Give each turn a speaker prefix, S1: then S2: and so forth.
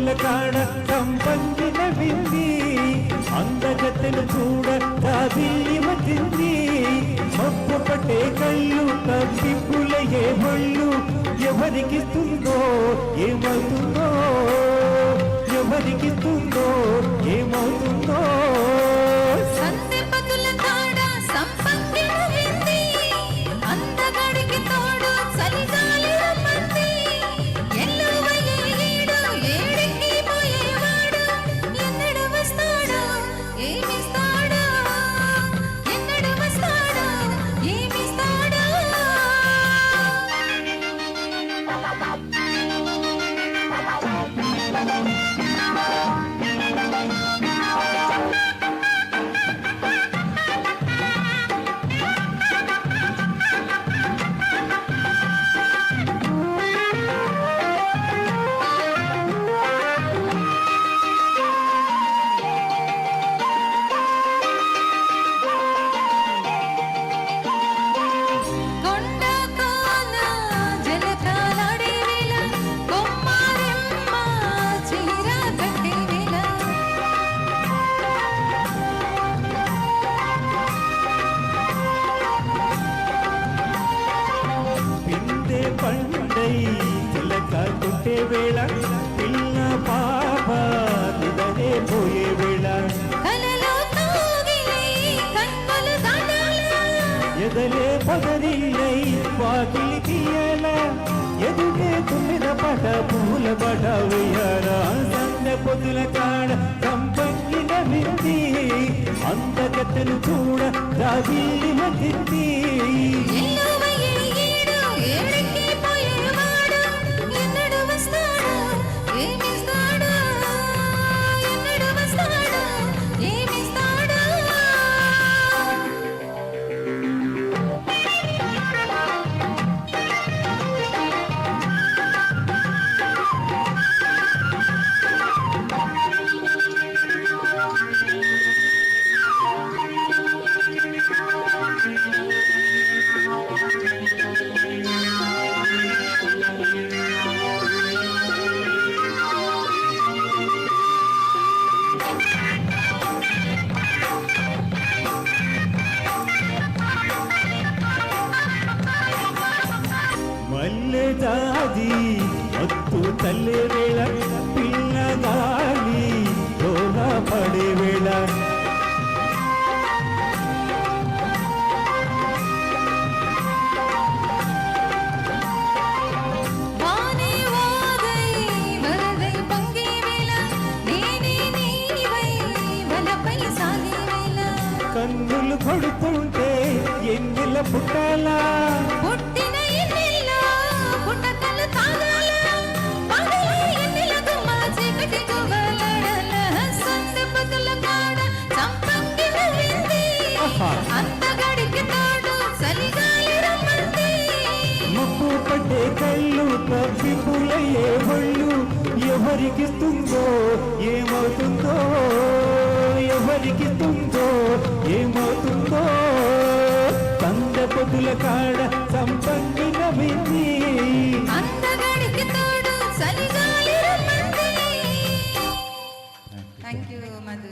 S1: పొద్దుల కాడ సంపంగిన వింది అందగత్తెను చూడ రాదిల్లి వచ్చింది మబ్బు పట్టే కళ్ళు కప్పిప్పుల ఏ ఒళ్ళు ఎవరికిస్తుందో ఏమవుతుందో ఎవరికిస్తుందో ఏమవుతుందో పండై చిలక కొట్టే వేళ పిల్ల పాప నిదనే పోయే వేళ ఎదలే పదరిల్లై వాకిలి తీయల ఎదుగే తుమ్మిద పట పూల పట వేయర సంద పొద్దుల కాడ సంపంగిన వింది అందగత్తెను చూడ రాజిల్లి మతింది మల్లె జాజి మత్తు తల్లే వేళ పిల్ల గాలి దోల పడే వేళ కన్నులు కొడుతుంటే ఎన్నెల పుట్టాల మబ్బు పడ్డే కళ్ళు కప్పిపులయ్యే ఒళ్ళు ఎవరికిస్తుందో ఏమవుతుందో ఎవరికిస్తుందో ఏమవుతుందో సంద పొద్దుల కాడ సంపంగిన వింది
S2: థ్యాంక్ యూ మధు.